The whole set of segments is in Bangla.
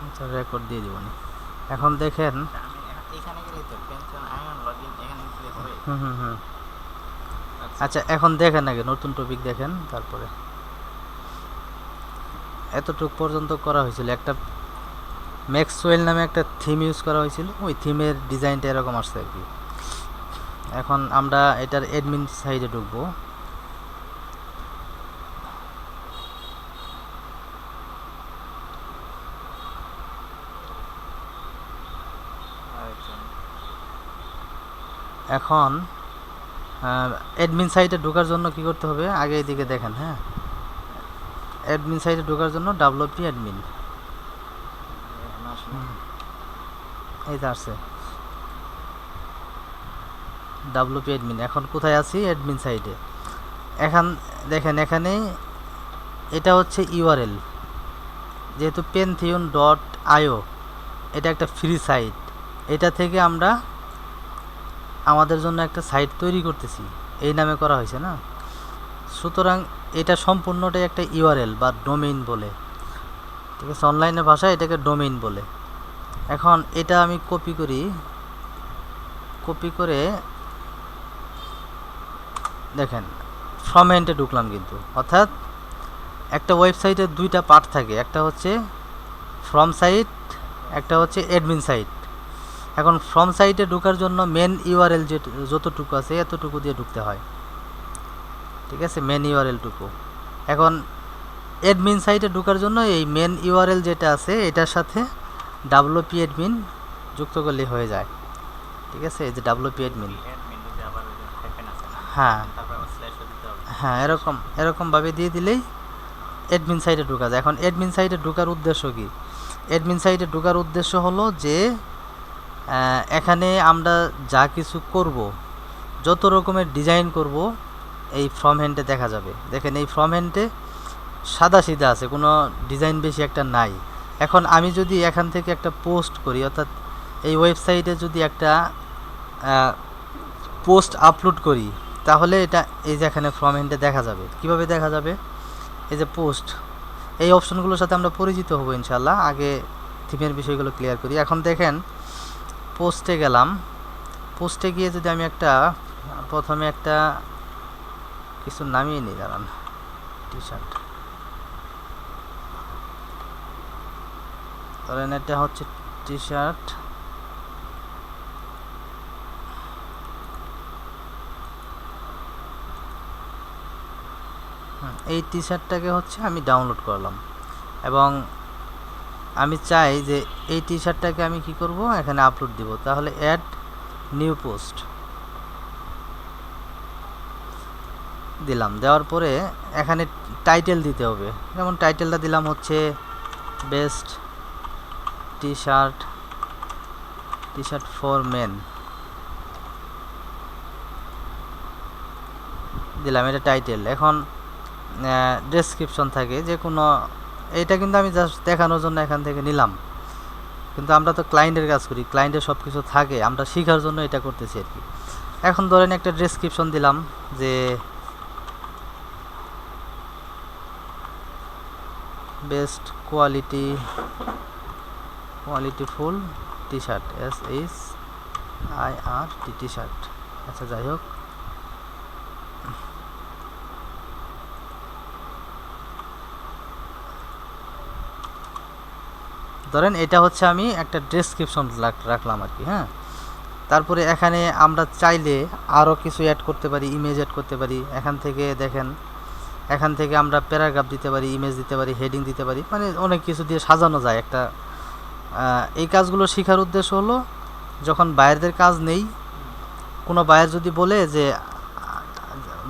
আচ্ছা রেকর্ড দিয়ে দিব নি। এখন দেখেন আমি এখানে গেলে তো পেনশন আয়ন লগইন এখানে ক্লিক হবে। হুম। আচ্ছা আচ্ছা এখন দেখেন আগে নতুন টপিক দেখেন, তারপরে এতটুক পর্যন্ত করা হয়েছিল। একটা ম্যাক্সওয়েল নামে একটা থিম ইউজ করা হয়েছিল, ওই থিমের ডিজাইনটা এরকম আসছে আর কি। এখন আমরা এটার অ্যাডমিন সাইডে ঢুকবো। আরেকজন এখন অ্যাডমিন সাইটে ঢোকার জন্য কি করতে হবে, আগে এদিকে দেখেন। হ্যাঁ, অ্যাডমিন সাইটে ঢোকার জন্য ডাব্লিউপি অ্যাডমিন, এখানে আসলো। এই যে আসছে ডাব্লিউপি অ্যাডমিন। এখন কোথায় আছি, অ্যাডমিন সাইটে। এখন দেখেন এখানে এটা হচ্ছে ইউআরএল, যেহেতু pantheon.io এটা একটা ফ্রি সাইট, এটা থেকে আমরা আমাদের জন্য একটা সাইট তৈরি করতেছি, এই নামে করা হয়েছে না। সুতরাং এটা সম্পূর্ণটাই একটা ইউআরএল বা ডোমেইন বলে, ঠিক আছে, অনলাইনের ভাষায় এটাকে ডোমেইন বলে। এখন এটা আমি কপি করে দেখেন ফ্রম এন্ডে ঢুকলাম কিন্তু, অর্থাৎ একটা ওয়েবসাইটের দুইটা পার্ট থাকে, একটা হচ্ছে ফ্রম সাইট, একটা হচ্ছে অ্যাডমিন সাইট। এখন ফ্রম সাইটে ঢোকার জন্য মেন ইউআরএল যতটুকু আছে এতটুকু দিয়ে ঢুকতে হয়, ঠিক আছে, মেন ইউআরএলটুকু। এখন অ্যাডমিন সাইটে ঢোকার জন্য এই মেন ইউআরএল যেটা আছে এটার সাথে ডাব্লিউপি অ্যাডমিন যুক্ত করলে হয়ে যায়, ঠিক আছে, এই যে ডাব্লিউপি অ্যাডমিন। অ্যাডমিন দিতে আবার ওই যে হাইফেন আছে না, হ্যাঁ তারপর স্ল্যাশও দিতে হবে। হ্যাঁ, এরকমভাবে দিয়ে দিলেই অ্যাডমিন সাইটে ঢোকা যায়। এখন অ্যাডমিন সাইটে ঢোকার উদ্দেশ্য কি? অ্যাডমিন সাইটে ঢোকার উদ্দেশ্য হলো যে এখানে আমরা যা কিছু করব, যত রকমের ডিজাইন করব, এই ফ্রম হ্যান্ডে দেখা যাবে। দেখেন এই ফ্রম হ্যান্ডে সাদা সিধা আছে, কোনো ডিজাইন বেশি একটা নাই। এখন আমি যদি এখান থেকে একটা পোস্ট করি, অর্থাৎ এই ওয়েবসাইটে যদি একটা পোস্ট আপলোড করি, তাহলে এটা এই যে এখানে ফ্রম হ্যান্ডে দেখা যাবে। কিভাবে দেখা যাবে? এই যে পোস্ট, এই অপশনগুলোর সাথে আমরা পরিচিত হব ইনশাল্লাহ। আগে থিমের বিষয়গুলো ক্লিয়ার করি। এখন দেখেন পোস্টে গেলাম, পোস্টে গিয়ে যদি আমি প্রথমে একটা কিছু নামিয়ে নিই, দাঁড়ান, টি শার্ট ধরেন, এটা হচ্ছে টি শার্ট। এই টি শার্টটাকে হচ্ছে আমি ডাউনলোড করলাম, এবং আমি চাই যে এই টি শার্টটাকে আমি কি করব, এখানে আপলোড দিব। তাহলে অ্যাড নিউ পোস্ট দিলাম, দেওয়ার পরে এখানে টাইটেল দিতে হবে। যেমন টাইটেলটা দিলাম হচ্ছে best T shirt for men দিলাম, এটা টাইটেল। এখন ডেসক্রিপশন থাকে যে কোনো, এইটা কিন্তু আমি জাস্ট দেখানোর জন্য এখান থেকে নিলাম, কিন্তু আমরা তো ক্লায়েন্টের কাজ করি, ক্লায়েন্টের সব কিছু থাকে, আমরা শেখার জন্য এটা করতেছি আর কি। এখন ধরেন একটা ডেসক্রিপশন দিলাম যে best qualityful T shirt, SHIRT T shirt. আচ্ছা যাই হোক, ধরেন এটা হচ্ছে আমি একটা ডেসক্রিপশন রাখলাম আর কি। হ্যাঁ, তারপরে এখানে আমরা চাইলে আরও কিছু অ্যাড করতে পারি, ইমেজ অ্যাড করতে পারি। এখান থেকে দেখেন, এখান থেকে আমরা প্যারাগ্রাফ দিতে পারি, ইমেজ দিতে পারি, হেডিং দিতে পারি, মানে অনেক কিছু দিয়ে সাজানো যায় একটা। এই কাজগুলো শেখার উদ্দেশ্য হলো, যখন বায়ারদের কাজ নেই, কোনো বায়ার যদি বলে যে,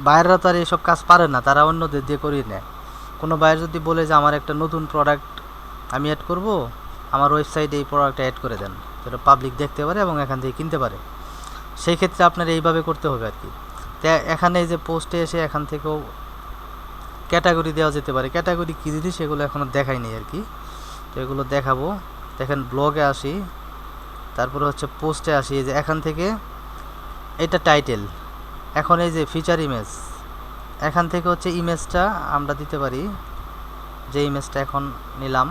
বায়াররা তো আর এইসব কাজ পারে না, তারা অন্যদের দিয়ে করিয়ে নেয়। কোনো বায়ার যদি বলে যে আমার একটা নতুন প্রোডাক্ট আমি অ্যাড করব, আমার ওয়েবসাইটে এই প্রোডাক্টটা অ্যাড করে দেন, যেটা পাবলিক দেখতে পারে এবং এখান থেকে কিনতে পারে, সেই ক্ষেত্রে আপনার এইভাবে করতে হবে আর কি। তা এখানে এই যে পোস্টে এসে এখান থেকেও ক্যাটাগরি দেওয়া যেতে পারে। ক্যাটাগরি কী জিনিস সেগুলো এখনও দেখাইনি আর কি, তো এগুলো দেখাবো। দেখেন ব্লগে আসি, তারপরে হচ্ছে পোস্টে আসি, এই যে এখান থেকে এটা টাইটেল। এখন এই যে ফিচার ইমেজ, এখান থেকে হচ্ছে ইমেজটা আমরা দিতে পারি, যে ইমেজটা এখন নিলাম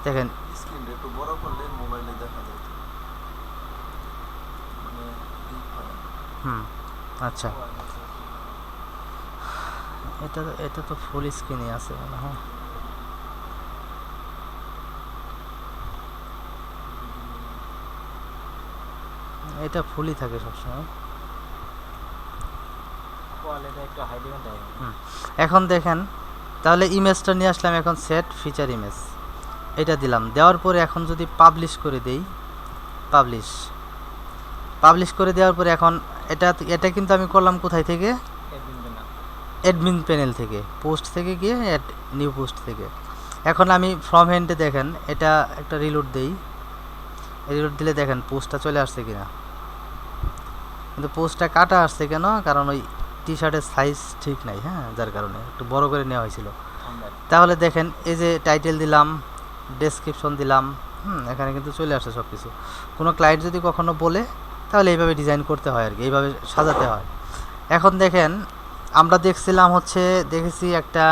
দেখেন স্ক্রিনটা একটু বড় করলে মোবাইলে দেখা যায় তো। মানে এই হয়। হুম আচ্ছা, এটা তো ফুল স্ক্রিনই আছে মনে হয়। এটা ফুলই থাকে সবসময়। কোয়ালিটি একটু হাই দিবেন তাই হুম এখন দেখেন, তাহলে ইমেজটা নিয়ে আসলাম, এখন সেট ফিচার ইমেজ এটা দিলাম, দেওয়ার পরে এখন যদি পাবলিশ করে দেই, পাবলিশ করে দেওয়ার পরে এখন এটা কিন্তু আমি করলাম কোথায় থেকে, এডমিন না অ্যাডমিন প্যানেল থেকে, পোস্ট থেকে গিয়ে অ্যাড নিউ পোস্ট থেকে। এখন আমি ফ্রম হ্যান্ডে দেখেন এটা একটা রিলোড দেই, রিলোড দিলে দেখেন পোস্টটা চলে আসছে কিনা, কিন্তু পোস্টটা কাটা আসছে কেন, কারণ ওই টি শার্টের সাইজ ঠিক নাই, হ্যাঁ, যার কারণে একটু বড় করে নেওয়া হয়েছিল। তাহলে দেখেন এই যে টাইটেল দিলাম, ডেসক্রিপশন দিলাম, এখানে কিন্তু চলে আসছে সব কিছু। কোনো ক্লায়েন্ট যদি কখনো বলে তাহলে এইভাবে ডিজাইন করতে হয় আর কি, এইভাবে সাজাতে হয়। এখন দেখেন আমরা দেখেছি একটা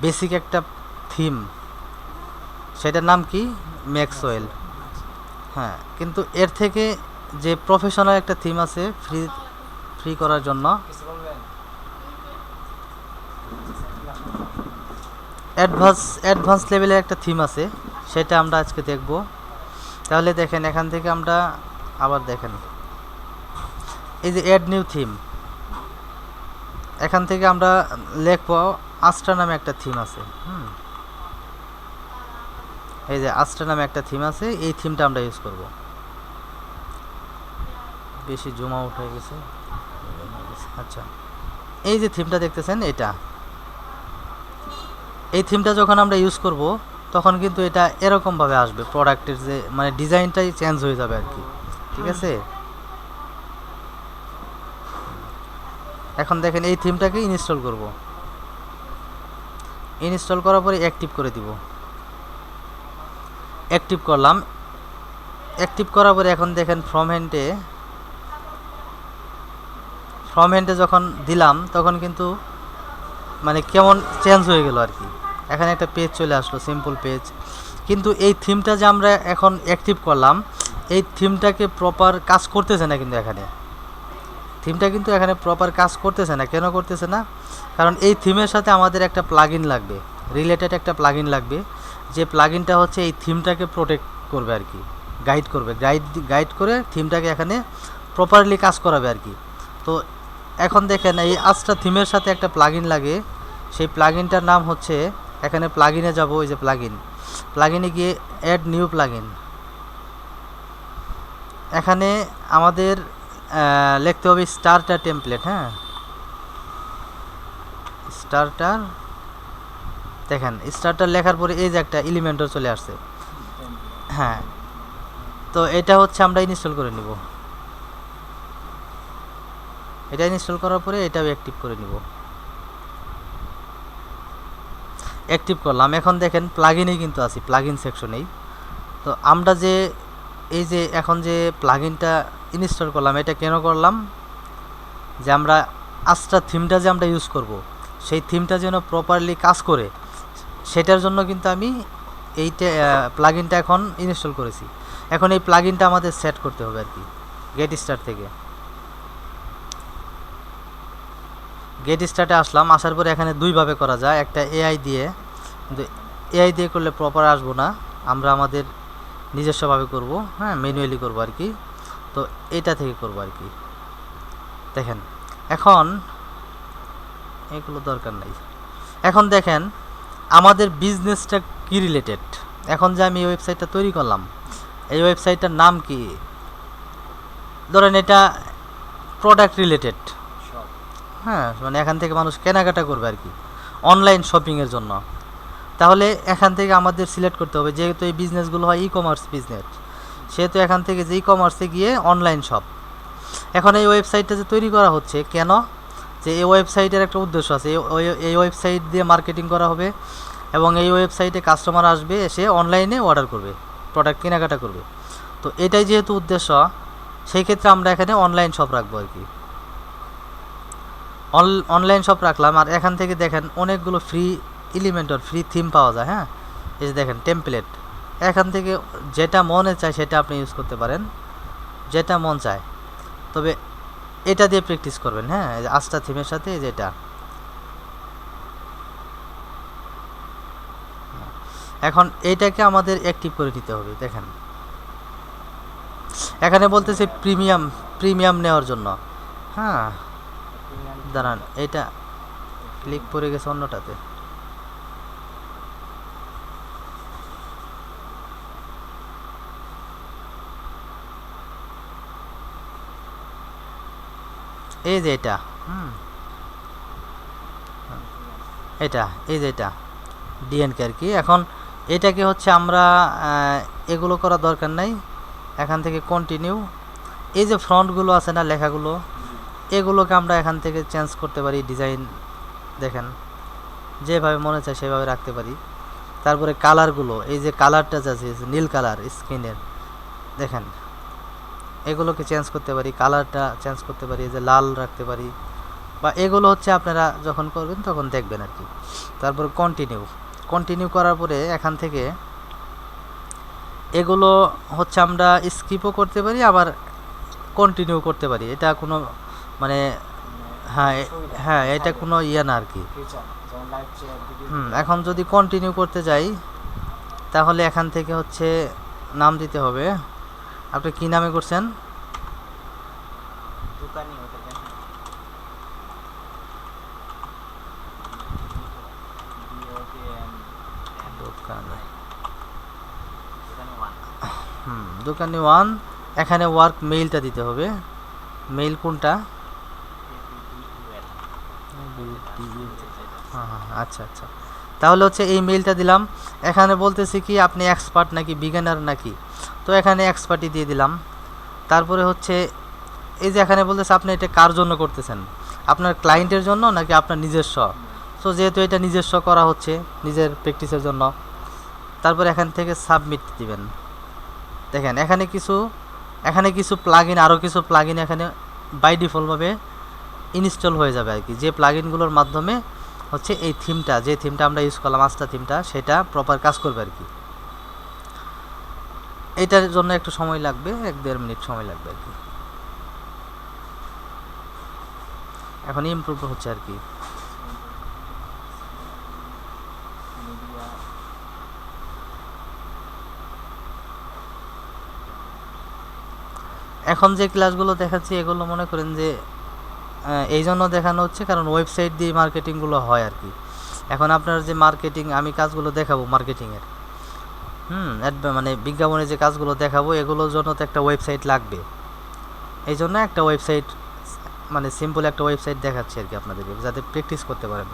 বেসিক একটা থিম, সেটার নাম কি, ম্যাক্সওয়েল। হ্যাঁ, কিন্তু এর থেকে যে প্রফেশনাল একটা থিম আছে ফ্রি করার জন্য, কিছু বলবেন অ্যাডভান্স লেভেলের একটা থিম আছে, সেটা আমরা আজকে দেখব। তাহলে দেখেন এখান থেকে আমরা আবার দেখেন এই যে অ্যাড নিউ থিম, এখান থেকে আমরা লিখব আস্ট্রা নামে একটা থিম আছে। এই যে আস্ট্রা নামে একটা থিম আছে, এই থিমটা আমরা ইউজ করব। বেশি জুম আউট হয়ে গেছে। আচ্ছা, এই যে থিমটা দেখতেছেন, এই থিমটা যখন আমরা ইউজ করব তখন কিন্তু এটা এরকমভাবে আসবে, প্রোডাক্টের যে মানে ডিজাইনটাই চেঞ্জ হয়ে যাবে আর কি, ঠিক আছে। এখন দেখেন এই থিমটাকে ইনস্টল করব, ইনস্টল করার পরে অ্যাক্টিভ করে দিব, অ্যাক্টিভ করলাম। অ্যাক্টিভ করার পরে এখন দেখেন ফ্রম হ্যান্ডে যখন দিলাম তখন কিন্তু মানে কেমন চেঞ্জ হয়ে গেল আর কি। এখানে একটা পেজ চলে আসলো, সিম্পল পেজ। কিন্তু এই থিমটা যে আমরা এখন অ্যাক্টিভ করলাম, এই থিমটাকে প্রপার কাজ করতেছে না, কিন্তু থিমটা কিন্তু এখানে প্রপার কাজ করতেছে না। কেন করতেছে না? কারণ এই থিমের সাথে আমাদের একটা প্লাগইন লাগবে, রিলেটেড একটা প্লাগইন লাগবে, যে প্লাগইনটা হচ্ছে এই থিমটাকে প্রোটেক্ট করবে আর কি, গাইড করে থিমটাকে এখানে প্রপারলি কাজ করাবে আর কি। তো এখন দেখেন এই আস্ট্রা থিমের সাথে একটা প্লাগইন লাগে, সেই প্লাগইনটার নাম হচ্ছে, এখানে প্লাগইনে যাব, ওই যে প্লাগইনে গিয়ে অ্যাড নিউ প্লাগইন, এখানে আমাদের লিখতে হবে স্টার্টার টেমপ্লেট। হ্যাঁ, স্টার্টার, দেখেন স্টার্টার লেখার পরে এই যে একটা এলিমেন্টও চলে আসছে। হ্যাঁ, তো এটা হচ্ছে আমরা ইনস্টল করে নিব, এটা ইনস্টল করার পরে এটাও অ্যাক্টিভ করে নিব। অ্যাক্টিভ করলাম, এখন দেখেন প্লাগইনেই কিন্তু আছি, প্লাগইন সেকশনেই। তো আমরা যে এই যে এখন যে প্লাগইনটা ইনস্টল করলাম, এটা কেন করলাম, যে আমরা আস্ট্রা থিমটা যে আমরা ইউজ করব, সেই থিমটা যেন প্রপারলি কাজ করে, সেটার জন্য কিন্তু আমি এইটা প্লাগইনটা এখন ইনস্টল করেছি। এখন এই প্লাগইনটা আমাদের সেট করতে হবে আর কি, গেট স্টার্টে আসলাম, আসার পরে এখানে দুইভাবে করা যায়, একটা এআই দিয়ে, কিন্তু এআই দিয়ে করলে প্রপার আসবো না, আমরা আমাদের নিজস্বভাবে করব, হ্যাঁ, ম্যানুয়ালি করব আর কি। তো এটা থেকে করব আর কি। দেখেন এখন এগুলো দরকার নাই। এখন দেখেন আমাদের বিজনেসটা কি রিলেটেড। এখন যে আমি এই ওয়েবসাইটটা তৈরি করলাম, এই ওয়েবসাইটটার নাম কি, ধরেন এটা প্রোডাক্ট রিলেটেড, হ্যাঁ, মানে এখান থেকে মানুষ কেনাকাটা করবে আর কি, অনলাইন শপিংয়ের জন্য। তাহলে এখান থেকে আমাদের সিলেক্ট করতে হবে, যেহেতু এই বিজনেসগুলো হয় ই কমার্স বিজনেস, সেহেতু এখান থেকে যে ই কমার্সে গিয়ে অনলাইন শপ। এখন এই ওয়েবসাইটটা যে তৈরি করা হচ্ছে কেন, যে এই ওয়েবসাইটের একটা উদ্দেশ্য আছে, এই ওয়েবসাইট দিয়ে মার্কেটিং করা হবে, এবং এই ওয়েবসাইটে কাস্টমার আসবে, এসে অনলাইনে অর্ডার করবে, প্রোডাক্ট কেনাকাটা করবে। তো এটাই যেহেতু উদ্দেশ্য, সেই ক্ষেত্রে আমরা এখানে অনলাইন শপ রাখবো আর কি। অনলাইন শপ রাখলাম, আর এখান থেকে দেখেন অনেকগুলো ফ্রি এলিমেন্ট আর ফ্রি থিম পাওয়া যায়। হ্যাঁ, এই যে দেখেন টেমপ্লেট, এখান থেকে যেটা মনে চায় সেটা আপনি ইউজ করতে পারেন, যেটা মন চায়। তবে এটা দিয়ে প্র্যাকটিস করবেন, হ্যাঁ, এই যে আস্থা থিমের সাথে যেটা। এখন এইটাকে আমাদের অ্যাক্টিভ করে নিতে হবে। দেখেন এখানে বলতেছে প্রিমিয়াম নেওয়ার জন্য, হ্যাঁ দাঁড়ান, এটা ক্লিক করে গেছে অন্যটাতে। এই যে এটা, এটা এই যে এটা ডিএনকে আর কি। এখন এটাকে হচ্ছে আমরা এগুলো করা দরকার নাই, এখান থেকে কন্টিনিউ। এই যে ফ্রন্টগুলো আছে না, লেখাগুলো, এগুলোকে আমরা এখান থেকে চেঞ্জ করতে পারি, ডিজাইন দেখেন যেভাবে মনে চায় সেভাবে রাখতে পারি। তারপরে কালারগুলো, এই যে কালারটা আছে নীল কালার স্ক্রিনের, দেখেন এগুলোকে চেঞ্জ করতে পারি, কালারটা চেঞ্জ করতে পারি, এই যে লাল রাখতে পারি, বা এগুলো হচ্ছে আপনারা যখন করবেন তখন দেখবেন আর কি। তারপর কন্টিনিউ করার পরে এখান থেকে এগুলো হচ্ছে আমরা স্কিপও করতে পারি, আবার কন্টিনিউ করতে পারি। এটা কোনো মানে হ্যাঁ এটা কোনো ইয়ে না আর কি। এখন যদি কন্টিনিউ করতে যাই তাহলে এখান থেকে হচ্ছে নাম দিতে হবে। আপনি কি নামে করছেন? দোকানি ওটা দেখেন দোকানি 1। এখানে ওয়ার্ক মেইলটা দিতে হবে। মেইল কোনটা? আচ্ছা আচ্ছা, তাহলে হচ্ছে এই মেইলটা দিলাম। এখানে বলতেছি কি আপনি এক্সপার্ট নাকি বিগিনার নাকি, তো এখানে এক্সপার্টই দিয়ে দিলাম। তারপরে হচ্ছে এই যে এখানে বলতেছে আপনি এটা কার জন্য করতেছেন, আপনার ক্লায়েন্টের জন্য নাকি আপনার নিজস্ব। সো যেহেতু এটা নিজস্ব করা হচ্ছে নিজের প্র্যাকটিসের জন্য, তারপর এখান থেকে সাবমিট দিবেন। দেখেন এখানে কিছু প্লাগইন, আরও কিছু প্লাগইন এখানে বাই ডিফল্টভাবে ইনস্টল হয়ে যাবে আর কি, যে প্লাগইনগুলোর মাধ্যমে হচ্ছে এই থিমটা, যে থিমটা আমরা ইউজ করলাম আস্থা থিমটা, সেটা প্রপার কাজ করবে আর কি। এটার জন্য একটু সময় লাগবে, 1-1.5 মিনিট সময় লাগবে আর কি। এখন ইমপ্রুভ হচ্ছে আর কি। এখন যে ক্লাসগুলো দেখাচ্ছি এগুলো মনে করেন যে এই জন্য দেখানো হচ্ছে কারণ ওয়েবসাইট দিয়ে মার্কেটিংগুলো হয় আর কি। এখন আপনার যে মার্কেটিং আমি কাজগুলো দেখাবো মার্কেটিংয়ের, মানে বিজ্ঞাপনে যে কাজগুলো দেখাবো এগুলোর জন্য তো একটা ওয়েবসাইট লাগবে। এই জন্য একটা ওয়েবসাইট, মানে সিম্পল একটা ওয়েবসাইট দেখাচ্ছি আর কি আপনাদেরকে, যাতে প্র্যাকটিস করতে পারেন।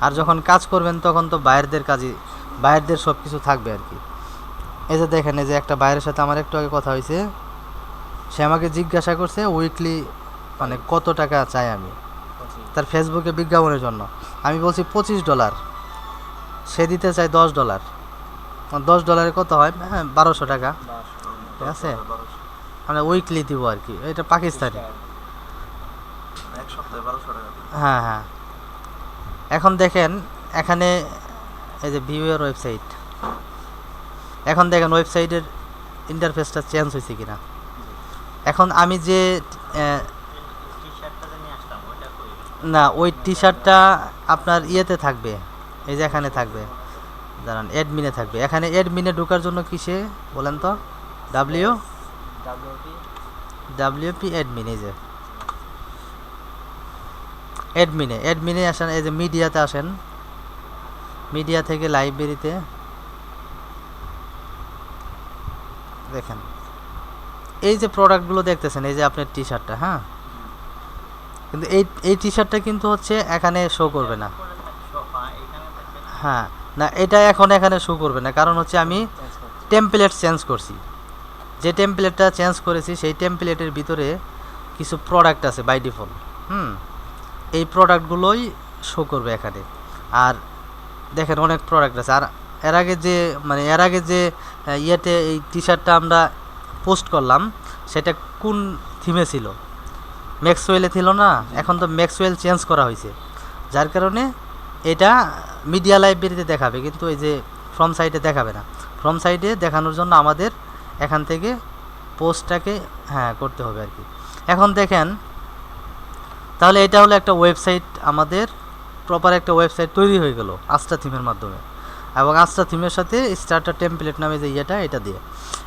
আর যখন কাজ করবেন তখন তো বাইরের সব কিছু থাকবে আর কি। এই যে দেখেন, এই যে একটা বাইরের সাথে আমার একটু আগে কথা হয়েছে, সে আমাকে জিজ্ঞাসা করছে উইকলি মানে কত টাকা চাই আমি তার ফেসবুকে বিজ্ঞাপনের জন্য। আমি বলছি $25, সে দিতে চাই $10। $10 কত হয়? হ্যাঁ 1200 টাকা, ঠিক আছে। আমরা উইকলি দিব আর কি, এটা পাকিস্তানি। এক সপ্তাহে 1200 টাকা। হ্যাঁ হ্যাঁ। এখন দেখেন এখানে এই যে ভিউ এর ওয়েবসাইট, এখন দেখেন ওয়েবসাইটের ইন্টারফেসটা চেঞ্জ হয়েছে কিনা। এখন আমি যে না ওই টি শার্টটা আপনার ইয়েতে থাকবে, এই যে এখানে থাকবে, দাঁড়ান অ্যাডমিনে থাকবে। এখানে অ্যাডমিনে ঢোকার জন্য কিসে বলেন তো? WP অ্যাডমিন, এই যে অ্যাডমিনে আসেন, এই যে মিডিয়াতে আসেন, মিডিয়া থেকে লাইব্রেরিতে দেখেন এই যে প্রোডাক্টগুলো দেখতেছেন, এই যে আপনার টি শার্টটা, হ্যাঁ, কিন্তু এই টি শার্টটা কিন্তু হচ্ছে এখানে শো করবে না। হ্যাঁ না, এটা এখানে শো করবে না, কারণ হচ্ছে আমি টেমপ্লেট চেঞ্জ করছি। যে টেমপ্লেটটা চেঞ্জ করেছি সেই টেমপ্লেটের ভিতরে কিছু প্রোডাক্ট আছে বাই ডিফল্ট, এই প্রোডাক্টগুলোই শো করবে এখানে। আর দেখেন অনেক প্রোডাক্ট আছে। আর এর আগে যে ইয়েতে এই টি শার্টটা আমরা পোস্ট করলাম সেটা কোন থিমে ছিল? ম্যাক্সওয়েলে ছিল না, এখন তো ম্যাক্সওয়েল চেঞ্জ করা হয়েছে, যার কারণে এটা মিডিয়া লাইব্রেরিতে দেখাবে, কিন্তু এই যে ফ্রম সাইডে দেখাবে না। ফ্রম সাইডে দেখানোর জন্য আমাদের এখান থেকে পোস্টটাকে হ্যাঁ করতে হবে আর কি। এখন দেখেন, তাহলে এটা হলো একটা ওয়েবসাইট, আমাদের প্রপার একটা ওয়েবসাইট তৈরি হয়ে গেল আস্টা থিমের মাধ্যমে, এবং আস্টা থিমের সাথে স্টার্টার টেমপ্লেট নামে যে এটা দিয়ে।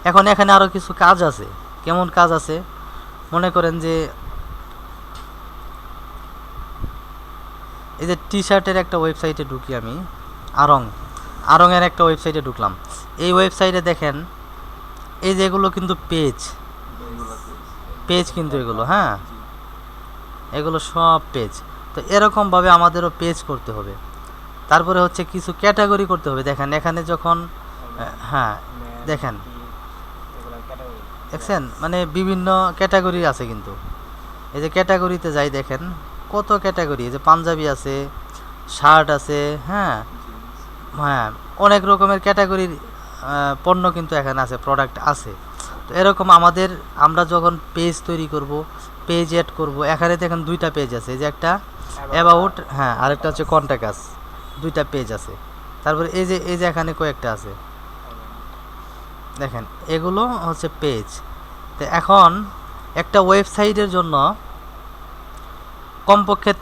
এখন এখানে আরও কিছু কাজ আছে। কেমন কাজ আছে? মনে করেন যে এই যে টি শার্টের একটা ওয়েবসাইটে ঢুকি আমি, আরংয়ের একটা ওয়েবসাইটে ঢুকলাম। এই ওয়েবসাইটে দেখেন এই যে এগুলো কিন্তু পেজ কিন্তু এগুলো, হ্যাঁ এগুলো সব পেজ। তো এরকমভাবে আমাদেরও পেজ করতে হবে। তারপরে হচ্ছে কিছু ক্যাটাগরি করতে হবে। দেখেন এখানে যখন হ্যাঁ দেখেন দেখছেন, মানে বিভিন্ন ক্যাটাগরি আছে কিন্তু। এই যে ক্যাটাগরিতে যাই, দেখেন কত ক্যাটাগরি। এই যে পাঞ্জাবি আছে, শার্ট আছে, হ্যাঁ হ্যাঁ অনেক রকমের ক্যাটাগরির পণ্য কিন্তু এখানে আছে, প্রোডাক্ট আছে। তো এরকম আমরা যখন পেজ তৈরি করব, পেজ অ্যাড করব, এখানে দেখেন দুইটা পেজ আছে। এই যে একটা অ্যাবাউট, হ্যাঁ আরেকটা হচ্ছে কন্ট্যাক্ট আস, দুইটা পেজ আছে। তারপরে এই যে এখানে কয়েকটা আছে, দেখেন এগুলো হচ্ছে পেজ। তো এখন একটা ওয়েবসাইটের জন্য কমপক্ষে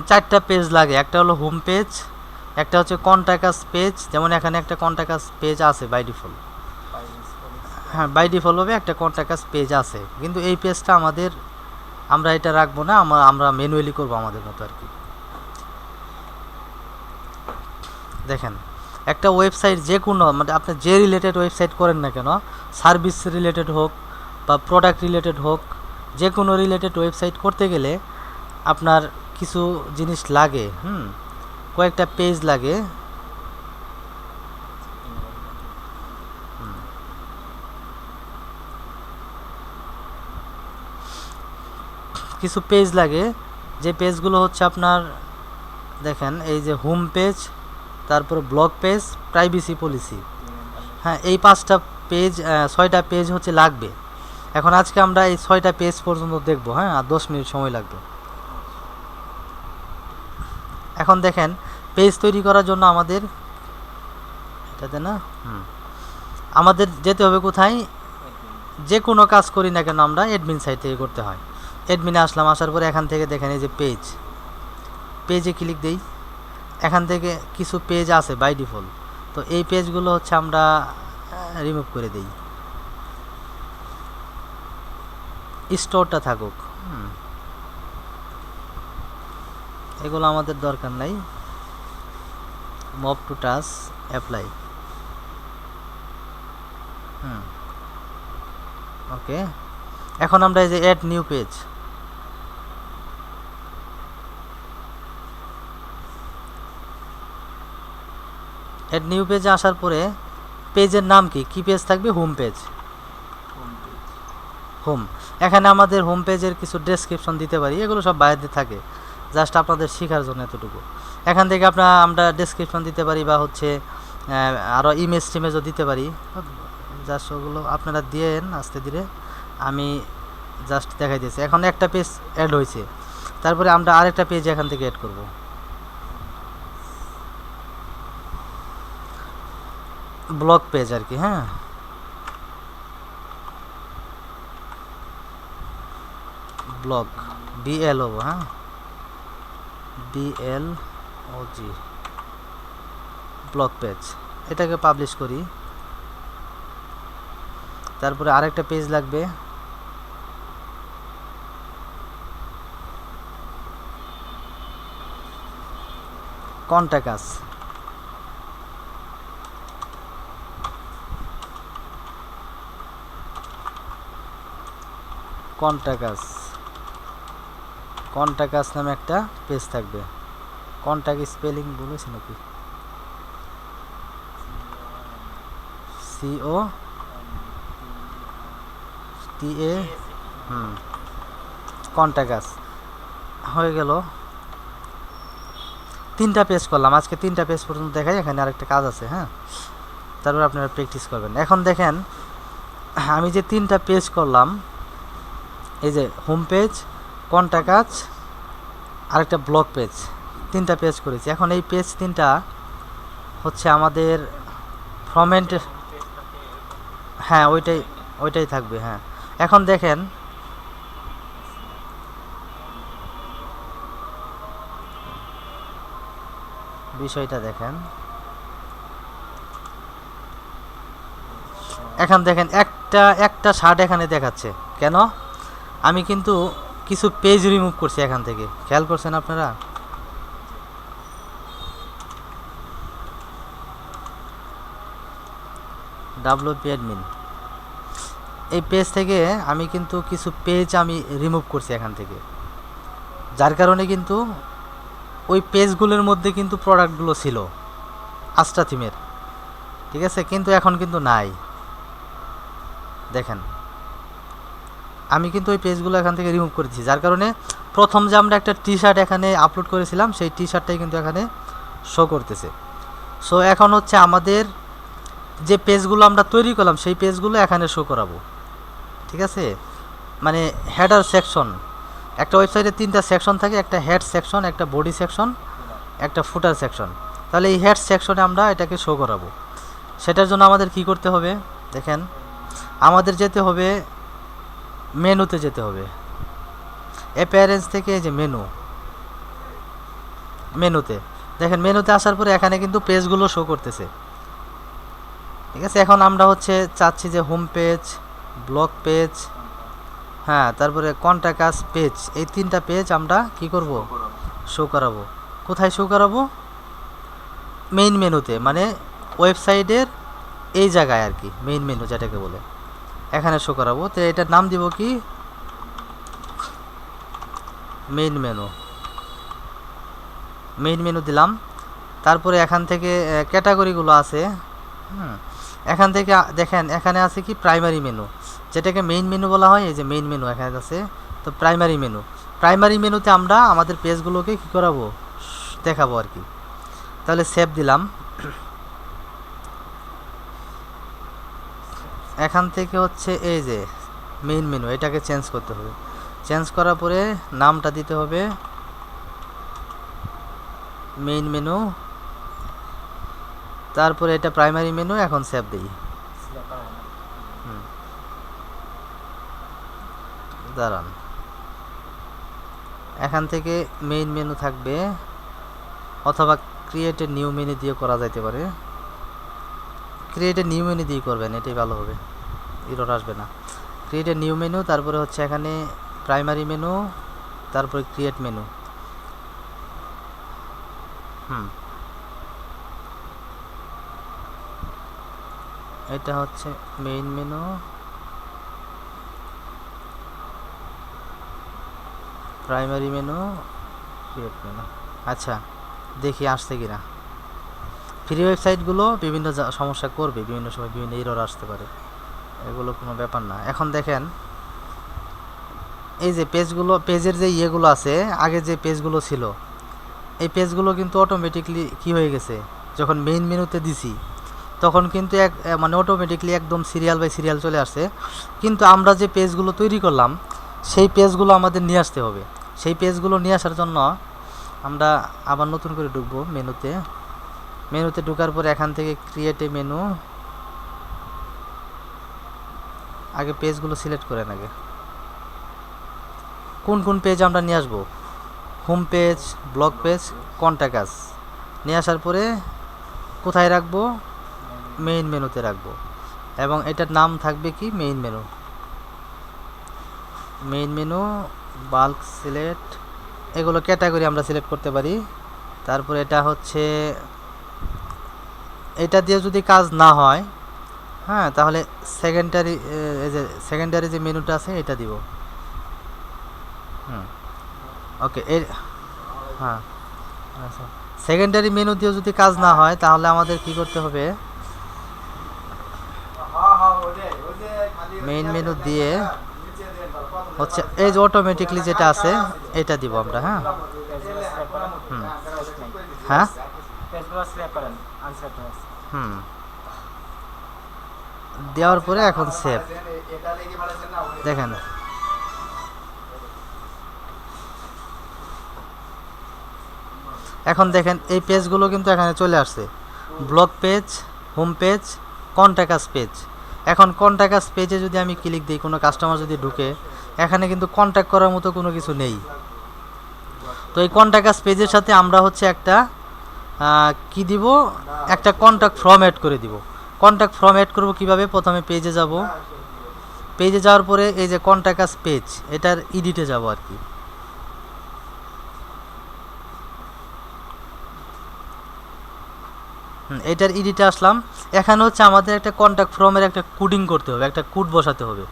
4টা পেজ লাগে। একটা হলো হোম পেজ, একটা হচ্ছে কন্ট্যাক্ট আস পেজ, যেমন এখানে একটা কন্ট্যাক্ট আস পেজ আছে বাই ডিফল্ট। হ্যাঁ বাই ডিফল্টভাবে একটা কন্ট্যাক্ট আস পেজ আছে, কিন্তু এই পেজটা আমরা এটা রাখবো না, আমরা ম্যানুয়ালি করবো আমাদের মতো আর কি। দেখেন একটা ওয়েবসাইট যে কোনো, মানে আপনি যে রিলেটেড ওয়েবসাইট করেন না কেন, সার্ভিস রিলেটেড হোক বা প্রোডাক্ট রিলেটেড হোক, যে কোনো রিলেটেড ওয়েবসাইট করতে গেলে আপনার কিছু জিনিস লাগে, কয়েকটা পেজ লাগে। কিছু পেজ লাগে, যে পেজগুলো হচ্ছে আপনার দেখেন এই যে হোম পেজ, তারপর ব্লগ পেজ, প্রাইভেসি পলিসি, হ্যাঁ এই 5টা পেজ 6টা পেজ হচ্ছে লাগবে। এখন আজকে আমরা এই 6টা পেজ পর্যন্ত দেখব, হ্যাঁ আর 10 মিনিট সময় লাগবে। এখন দেখেন পেজ তৈরি করার জন্য আমাদের এটাতে না আমাদের যেতে হবে কোথায়? যে কোনো কাজ করি না কেন আমরা অ্যাডমিন সাইট থেকে করতে হয়। অ্যাডমিনে আসলাম, আসার পরে এখান থেকে দেখেন এই যে পেজে ক্লিক দেই। এখান থেকে কিছু পেজ আছে বাই ডিফল্ট, তো এই পেজগুলো হচ্ছে আমরা রিমুভ করে দেই, স্টোরটা থাকুক। এগুলো আমাদের দরকার নাই। Move to touch, apply, okay. এখন আমরা এই যে add new page, add new পেজে আসার পরে পেজের নাম কি পেজ থাকবে? Home page. হোম, এখানে আমাদের হোম পেজের কিছু ডেসক্রিপশন দিতে পারি, এগুলো সব বাইরে থাকে, জাস্ট আপনাদের শেখার জন্য এতটুকু। এখান থেকে আমরা ডেসক্রিপশন দিতে পারি, বা হচ্ছে আরও টিমেজও দিতে পারি। জাস্ট ওগুলো আপনারা দিয়েন আস্তে ধীরে, আমি জাস্ট দেখাই দিয়েছি। এখন একটা পেজ অ্যাড হয়েছে, তারপরে আমরা আরেকটা পেজ এখান থেকে অ্যাড করব। ব্লগ পেজ আর কি, হ্যাঁ ব্লগ, BLO, হ্যাঁ BLOG, ব্লগ পেজ। এটাকে পাবলিশ করি। তারপরে আরেকটা পেজ লাগবে, কন্ট্যাক্ট আস, কন্ট্যাক্ট আস নামে একটা পেজ থাকবে। কন্ট্যাক্ট স্পেলিং বলেছি নাকি? CONTA, কন্ট্যাক্ট আস হয়ে গেল। 3টা পেজ করলাম, আজকে 3টা পেজ পর্যন্ত দেখাই। এখানে আরেকটা কাজ আছে, হ্যাঁ তারপর আপনারা প্র্যাকটিস করবেন। এখন দেখেন আমি যে 3টা পেজ করলাম, এই যে হোম পেজ, কন্ট্যাক্ট আস, আরেকটা ব্লগ পেজ, 3টা পেজ করেছি। এখন এই পেজ 3টা হচ্ছে আমাদের ফ্রম এন্ড, পেজটাকে এরকম হ্যাঁ ওইটাই থাকবে। হ্যাঁ এখন দেখেন বিষয়টা দেখেন, এখন দেখেন একটা শার্ট এখানে দেখাচ্ছে কেন, আমি কিন্তু কিছু পেজ রিমুভ করছি এখান থেকে, খেয়াল করছেন আপনারা? WP অ্যাডমিন এই পেজ থেকে আমি কিন্তু কিছু পেজ আমি রিমুভ করছি এখান থেকে, যার কারণে কিন্তু ওই পেজগুলোর মধ্যে কিন্তু প্রোডাক্টগুলো ছিল আস্টা থিমের, ঠিক আছে, কিন্তু এখন কিন্তু নাই। দেখেন আমি কিন্তু ওই পেজগুলো এখান থেকে রিমুভ করেছি, যার কারণে প্রথম যে আমরা একটা টি শার্ট এখানে আপলোড করেছিলাম সেই টি শার্টটাই কিন্তু এখানে শো করতেছে। সো এখন হচ্ছে আমাদের যে পেজগুলো আমরা তৈরি করলাম সেই পেজগুলো এখানে শো করাবো, ঠিক আছে। মানে হেডার সেকশন, একটা ওয়েবসাইটে 3টা সেকশন থাকে, একটা হেড সেকশন, একটা বডি সেকশন, একটা ফুটার সেকশন। তাহলে এই হেড সেকশনে আমরা এটাকে শো করাবো। সেটার জন্য আমাদের কি করতে হবে দেখেন, আমাদের যেতে হবে মেনুতে, যেতে হবে অ্যাপিয়ারেন্স থেকে এই যে মেনুতে দেখেন, মেনুতে আসার পরে এখানে কিন্তু পেজগুলো শো করতেছে, ঠিক আছে। এখন আমরা হচ্ছে চাচ্ছি যে হোম পেজ, ব্লগ পেজ, হ্যাঁ তারপরে কন্টাক্ট আস পেজ, এই 3টা পেজ আমরা কি করব, শো করাবো। কোথায় শো করাবো? মেইন মেনুতে, মানে ওয়েবসাইটের এই জায়গায় আর কি, মেইন মেনু যেটাকে বলে, এখানে শো করাবো। তো এটার নাম দিব কি, মেইন মেনু দিলাম। তারপরে এখান থেকে ক্যাটাগরিগুলো আছে, এখান থেকে দেখেন এখানে আছে কি প্রাইমারি মেনু, যেটাকে মেইন মেনু বলা হয়, এই যে মেইন মেনু এখানে আছে। তো প্রাইমারি মেনুতে আমরা আমাদের পেজগুলোকে কি করাবো, দেখাবো আর কি। তাহলে সেভ দিলাম। এখান থেকে হচ্ছে এই যে মেইন মেনু, এটাকে চেঞ্জ করতে হবে। চেঞ্জ করার পরে নামটা দিতে হবে মেইন মেনু, তারপরে এটা প্রাইমারি মেনু। এখন সেভ দিই, দাঁড়ান, এখান থেকে মেইন মেনু থাকবে, অথবা ক্রিয়েট এ নিউ মেনু দিয়ে করা যাইতে পারে। ক্রিয়েট এ নিউ মেনু দিয়ে করবেন, এটাই ভালো হবে, এরর আসবে না। ক্রিয়েট এ নিউ মেনু, তারপরে হচ্ছে এখানে প্রাইমারি মেনু, তারপরে ক্রিয়েট মেনু। এটা হচ্ছে main menu, primary menu, create menu. আচ্ছা দেখি আসছে কিনা। ফ্রি ওয়েবসাইটগুলো বিভিন্ন সমস্যা করবে, বিভিন্ন সময় বিভিন্ন এরর আসতে পারে, এগুলো কোনো ব্যাপার না। এখন দেখেন এই যে পেজের যে ইয়েগুলো আছে, আগে যে পেজগুলো ছিল, এই পেজগুলো কিন্তু অটোমেটিকলি কি হয়ে গেছে, যখন মেইন মেনুতে দিছি তখন কিন্তু মানে অটোমেটিকলি একদম সিরিয়াল বাই সিরিয়াল চলে আসছে। কিন্তু আমরা যে পেজগুলো তৈরি করলাম সেই পেজগুলো আমাদের নিয়ে আসতে হবে। সেই পেজগুলো নিয়ে আসার জন্য আমরা আবার নতুন করে ঢুকবো মেনুতে ঢোকার পরে এখান থেকে ক্রিয়েট এ মেনু, আগে পেজগুলো সিলেক্ট করেন, আগে কোন পেজ আমরা নিয়ে আসবো, home page, blog page, contact আস। নিয়ে আসার পরে কোথায় রাখবো, মেইন মেনুতে রাখবো, এবং এটার নাম থাকবে কি মেইন মেনু, বাল্ক সিলেক্ট, এগুলো ক্যাটাগরি আমরা সিলেক্ট করতে পারি। তারপরে এটা হচ্ছে, এটা দিয়ে যদি কাজ না হয়, হ্যাঁ তাহলে সেকেন্ডারি যে মেনুটা আছে এটা দিব। ওকে, হ্যাঁ আচ্ছা, সেকেন্ডারি মেনু দিয়ে যদি কাজ না হয় তাহলে আমাদের কি করতে হবে, মেইন মেনু দিয়ে হচ্ছে এই যে অটোমেটিকলি যেটা আছে এটা দিব আমরা। হ্যাঁ দেওয়ার পরে এখন সেভ। দেখেন এখন দেখেন এই পেজগুলো কিন্তু এখানে চলে আসছে, blog page, home page, contact us page. এখন কন্ট্যাক্ট আস পেজে যদি আমি ক্লিক দিই, কোনো কাস্টমার যদি ঢুকে, এখানে কিন্তু কন্ট্যাক্ট করার মতো কোনো কিছু নেই। তো এই কন্ট্যাক্ট আস পেজের সাথে আমরা হচ্ছে একটা কি দিব, একটা কন্ট্যাক্ট ফর্ম অ্যাড করে দিব। কন্ট্যাক্ট ফর্ম অ্যাড করবো কীভাবে? প্রথমে পেজে যাব, পেজে যাওয়ার পরে এই যে কন্ট্যাক্ট আস পেজ, এটার এডিটে যাব আর কি। এটার এডিটে আসলাম। এখানে হচ্ছে আমাদের একটা কন্ট্যাক্ট ফর্মের একটা কোডিং করতে হবে, একটা কোড বসাতে হবে।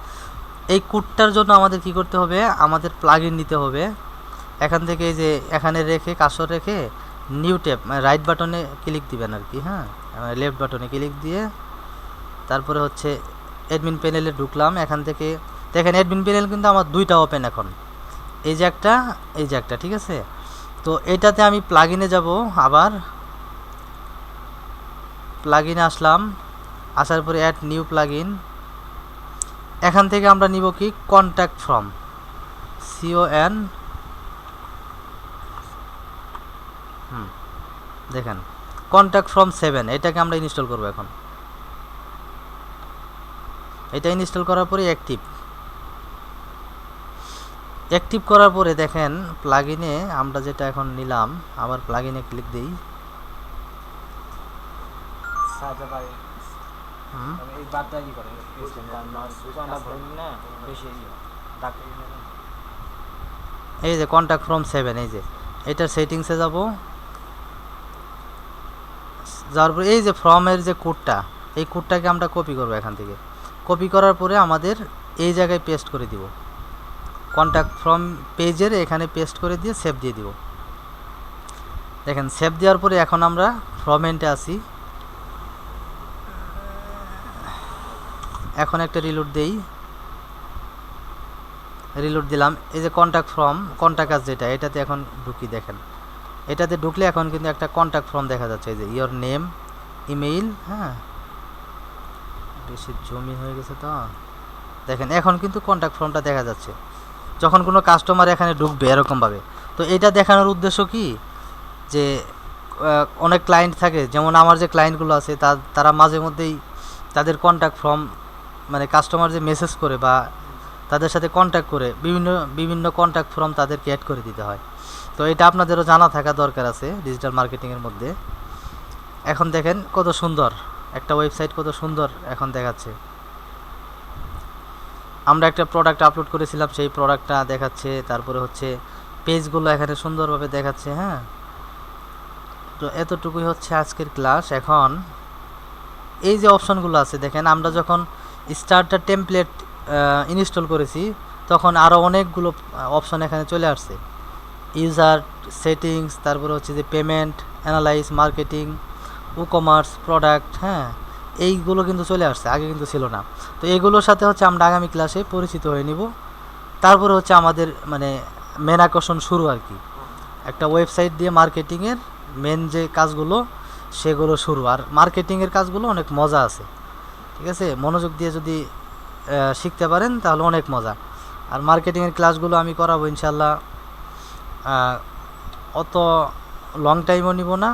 এই কোডটার জন্য আমাদের কি করতে হবে? আমাদের প্লাগইন নিতে হবে। এখান থেকে এই যে এখানে রেখে কার্সর রেখে নিউ ট্যাব, মানে রাইট বাটনে ক্লিক দিবেন আর কি, হ্যাঁ, লেফট বাটনে ক্লিক দিয়ে তারপরে হচ্ছে অ্যাডমিন প্যানেলে ঢুকলাম। এখান থেকে দেখেন অ্যাডমিন প্যানেল কিন্তু আমার দুইটা ওপেন এখন, এই যে একটা, এই যে একটা, ঠিক আছে। তো এটাতে আমি প্লাগইনে যাব, আবার প্লাগইনে আসলাম, আসার পরে অ্যাড নিউ প্লাগইন। এখান থেকে আমরা নিব কি কন্ট্যাক্ট ফর্ম, CON, দেখেন কন্ট্যাক্ট ফর্ম 7, এটাকে আমরা ইনস্টল করব। এখন এটা ইনস্টল করার পরে অ্যাক্টিভ করার পরে দেখেন প্লাগইনে আমরা যেটা এখন নিলাম, আবার প্লাগইনে ক্লিক দিই। সাজা ভাই এই বারটা কি করে আমরা ভরি না বেশি ডাকে। এই যে কন্ট্যাক্ট ফর্ম 7, এই যে এটার সেটিংসে যাব। যাওয়ার পরে এই যে ফর্মের যে কোডটা, এই কোডটাকে আমরা কপি করব। এখান থেকে কপি করার পরে আমাদের এই জায়গায় পেস্ট করে দিব, কন্ট্যাক্ট ফর্ম পেজের এখানে পেস্ট করে দিয়ে সেভ দিয়ে দিব। দেখেন সেভ দেওয়ার পরে এখন আমরা ফর্ম এন্ডে আসি। এখন একটা রিলোড দেই, রিলোড দিলাম। এই যে কন্ট্যাক্ট ফর্ম, কন্ট্যাক্ট আস যেটা, এটাতে এখন ঢুকি। দেখেন এটাতে ঢুকলে এখন কিন্তু একটা কন্ট্যাক্ট ফর্ম দেখা যাচ্ছে, এই যে ইয়োর নেম, ইমেইল, হ্যাঁ, বেশি জমি হয়ে গেছে তো। দেখেন এখন কিন্তু কন্ট্যাক্ট ফর্মটা দেখা যাচ্ছে যখন কোনো কাস্টমার এখানে ঢুকবে এরকমভাবে। তো এটা দেখানোর উদ্দেশ্য কি, যে অনেক ক্লায়েন্ট থাকে, যেমন আমার যে ক্লায়েন্টগুলো আছে তারা মাঝে মধ্যেই তাদের কন্ট্যাক্ট ফর্ম, মানে কাস্টমার যে মেসেজ করে বা তাদের সাথে কন্ট্যাক্ট করে বিভিন্ন কন্ট্যাক্ট ফর্ম তাদেরকে অ্যাড করে দিতে হয়। তো এটা আপনাদেরও জানা থাকা দরকার আছে ডিজিটাল মার্কেটিংয়ের মধ্যে। এখন দেখেন কত সুন্দর একটা ওয়েবসাইট, কত সুন্দর এখন দেখাচ্ছে। আমরা একটা প্রোডাক্ট আপলোড করেছিলাম, সেই প্রোডাক্টটা দেখাচ্ছে। তারপরে হচ্ছে পেজগুলো এখানে সুন্দরভাবে দেখাচ্ছে, হ্যাঁ। তো এতটুকুই হচ্ছে আজকের ক্লাস। এখন এই যে অপশনগুলো আছে দেখেন, আমরা যখন স্টার্টার টেমপ্লেট ইনস্টল করেছি তখন আরও অনেকগুলো অপশন এখানে চলে আসছে, ইউজার সেটিংস, তারপরে হচ্ছে যে payment, analyse, marketing, e-commerce, product, হ্যাঁ, এইগুলো কিন্তু চলে আসছে, আগে কিন্তু ছিল না। তো এগুলোর সাথে হচ্ছে আমরা আগামী ক্লাসে পরিচিত হয়ে নিব। তারপরে হচ্ছে আমাদের মানে মেন আকর্ষণ শুরু আর কি, একটা ওয়েবসাইট দিয়ে মার্কেটিংয়ের মেন যে কাজগুলো সেগুলো শুরু। আর মার্কেটিংয়ের কাজগুলো অনেক মজা আছে, ঠিক আছে, মনোযোগ দিয়ে যদি শিখতে পারেন তাহলে অনেক মজা। আর মার্কেটিংয়ের ক্লাসগুলো আমি করাবো ইনশাল্লাহ, অত লং টাইমও নিব না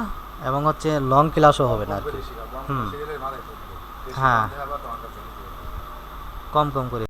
এবং হচ্ছে লং ক্লাসও হবে না আর কি। হ্যাঁ, কম করে